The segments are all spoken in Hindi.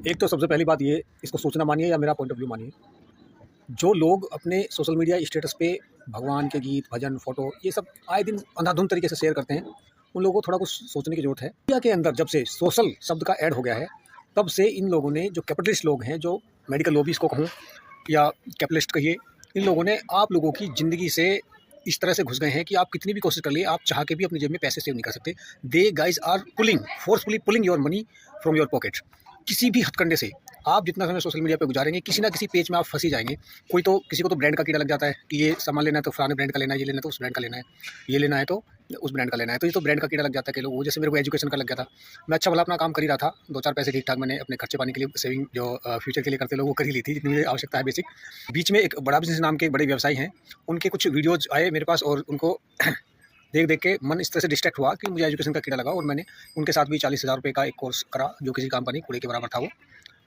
एक तो सबसे पहली बात ये, इसको सोचना मानिए या मेरा पॉइंट ऑफ व्यू मानिए, जो लोग अपने सोशल मीडिया स्टेटस पे भगवान के गीत, भजन, फ़ोटो ये सब आए दिन अंधाधुंध तरीके से शेयर करते हैं, उन लोगों को थोड़ा कुछ सोचने की ज़रूरत है। इंडिया के अंदर जब से सोशल शब्द का ऐड हो गया है, तब से इन लोगों ने जो कैपिटलिस्ट लोग हैं, जो मेडिकल लॉबीज़ को कहूँ या कैपिटलिस्ट कहिए, इन लोगों ने आप लोगों की ज़िंदगी से इस तरह से घुस गए हैं कि आप कितनी भी कोशिश कर लिए, आप चाह के भी अपनी जेब में पैसे सेव नहीं कर सकते। They guys are pulling, forcefully pulling your money from your pocket. किसी भी हथकंडे से आप जितना समय सोशल मीडिया पे गुजारेंगे, किसी ना किसी पेज में आप फँस ही जाएँगे। कोई तो किसी को तो ब्रांड का कीड़ा लग जाता है कि ये सामान लेना है तो फलाने ब्रांड का लेना है, ये लेना है तो उस ब्रांड का लेना है, ये लेना है तो उस ब्रांड का लेना है। तो ये तो ब्रांड का कीड़ा लग जाता है कई लोगों को। जैसे मेरे को एजुकेशन का लग गया था। मैं अच्छा भला अपना काम कर ही रहा था, 2-4 पैसे ठीक-ठाक मैंने अपने खर्चे पानी के लिए सेविंग जो फ्यूचर के लिए करते लोग वो कर ही ली थी, जितनी मुझे आवश्यकता है बेसिक। बीच में एक बड़ा बिज़नेस नाम के एक बड़े व्यवसायी हैं, उनके कुछ वीडियोज़ आए मेरे पास और उनको देख-देख के मन इस तरह से डिस्ट्रैक्ट हुआ कि मुझे एजुकेशन का कीड़ा लगा और मैंने उनके साथ भी 40,000 रुपए का एक कोर्स करा, जो किसी काम का नहीं, कूड़े के बराबर था वो।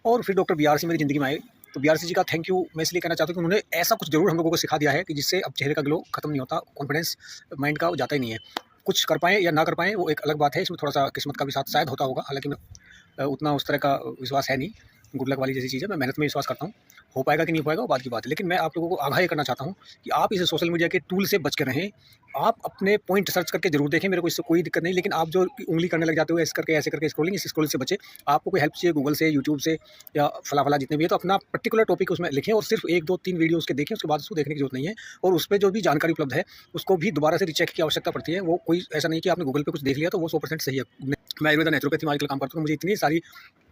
और फिर डॉक्टर बीआरसी मेरी ज़िंदगी में आए, तो बीआरसी जी का थैंक यू मैं इसलिए कहना चाहता हूँ कि उन्होंने ऐसा कुछ ज़रूर हम लोगों को सिखा दिया है कि जिससे अब चेहरे का ग्लो खत्म नहीं होता, कॉन्फिडेंस माइंड का वो जाता ही नहीं है। कुछ कर पाएँ या ना कर पाएँ वो एक अलग बात है, इसमें थोड़ा-सा किस्मत का भी साथ शायद होता होगा, हालाँकि मैं उतना उस तरह का विश्वास है नहीं, गुड लक वाली जैसी चीज़ है, मैं मेहनत में विश्वास करता हूँ। हो पाएगा कि नहीं हो पाएगा वो बात की बात है, लेकिन मैं आप लोगों को आगाह ये करना चाहता हूँ कि आप इस सोशल मीडिया के टूल से बच के रहें। आप अपने पॉइंट सर्च करके ज़रूर देखें, मेरे को इससे कोई दिक्कत नहीं, लेकिन आप जो उँगली करने लग जाते हो ऐसे करके स्क्रॉलिंग, इस स्क्रॉलिंग से बचें। आपको कोई हेल्प चाहिए गूगल से, यूट्यूब से या फला-फला जितने भी है, तो अपना पर्टिकुलर टॉपिक उसमें लिखें और सिर्फ 1, 2, 3 वीडियो उसके देखें, उसके बाद उसको देखने की ज़रूरत नहीं है। और उसपे जो भी जानकारी उपलब्ध है, उसको भी दोबारा से रीचेक की आवश्यकता पड़ती है। वो कोई ऐसा नहीं कि आपने गूगल पे कुछ देख लिया तो वो 100% सही है। मैं आयुर्वेदा नेचुरोपैथी में आजकल काम करता हूँ, मुझे इतनी सारी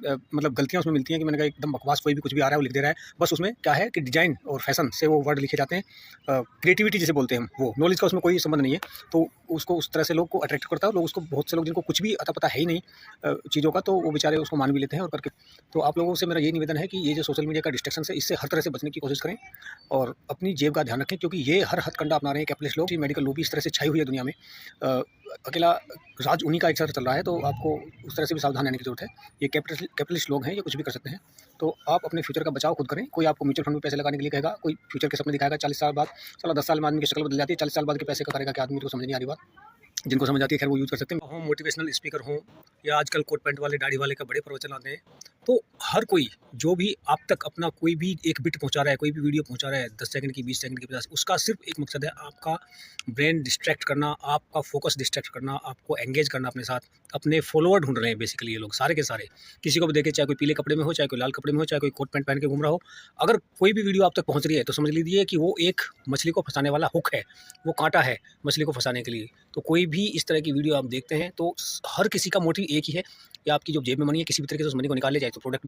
मतलब गलतियाँ उसमें मिलती हैं कि मैंने कहा एकदम बकवास, कोई भी कुछ भी आ रहा है वो लिख दे रहा है। बस उसमें क्या है कि डिज़ाइन और फैशन से वो वर्ड लिखे जाते हैं। क्रिएटिविटी जिसे बोलते हैं हम, वो नॉलेज का उसमें कोई संबंध नहीं है। तो उसको उस तरह से लोग को अट्रैक्ट करता है और लोग उसको, बहुत से लोग जिनको कुछ भी अता-पता है ही नहीं चीज़ों का, तो वो बेचारे उसको मान भी लेते हैं और करके। तो आप लोगों से मेरा यही निवेदन है कि ये जो सोशल मीडिया का डिस्ट्रैक्शन है, इससे हर तरह से बचने की कोशिश करें और अपनी जेब का ध्यान रखें, क्योंकि ये हर हथकंडा अपना रहे हैं कैपिटलिस्ट लोग। मेडिकल लॉबी इस तरह से छाई हुई है दुनिया में। अकेला राज उन्हीं का एक साथ चल रहा है, तो आपको उस तरह से भी सावधान रहने की ज़रूरत है। ये कैपिटलिस्ट लोग हैं, ये कुछ भी कर सकते हैं। तो आप अपने फ्यूचर का बचाव खुद करें। कोई आपको म्यूचुअल फंड में पैसे लगाने के लिए कहेगा, कोई फ्यूचर के सपने दिखाएगा 40 साल बाद, साला 10 साल में आदमी की शक्ल बदल जाती है, 40 साल बाद के पैसे का करेगा क्या आदमी, तो समझ नहीं आ रही बात। जिनको समझ आती है खैर वो यूज़ कर सकते हैं। हों मोटिवेशनल स्पीकर हों या आजकल कोट पैंट वाले, दाढ़ी वाले का बड़े प्रवचन आते हैं। तो हर कोई जो भी आप तक अपना कोई भी एक बिट पहुँचा रहा है, कोई भी वीडियो पहुँचा रहा है 10 सेकंड की, 20 सेकंड की, 50, उसका सिर्फ एक मकसद है आपका ब्रेन डिस्ट्रैक्ट करना, आपका फोकस डिस्ट्रैक्ट करना, आपको एंगेज करना अपने साथ। अपने फॉलोअर ढूँढ रहे हैं बेसिकली ये लोग सारे के सारे। किसी को भी देखें, चाहे कोई पीले कपड़े में हो, चाहे कोई लाल कपड़े में हो, चाहे कोई कोट पैंट पहन के घूम रहा हो। अगर कोई भी वीडियो आप तक पहुँच रही है तो समझ लीजिए कि वो एक मछली को फँसाने वाला हुक है, वो काँटा है मछली को फँसाने के लिए। तो कोई भी इस तरह की वीडियो आप देखते हैं तो हर किसी का मोटिव एक ही है कि आपकी जो जेब में मनी है किसी भी तरीके से उस मनी को निकाल ले, जाए तो प्रोडक्ट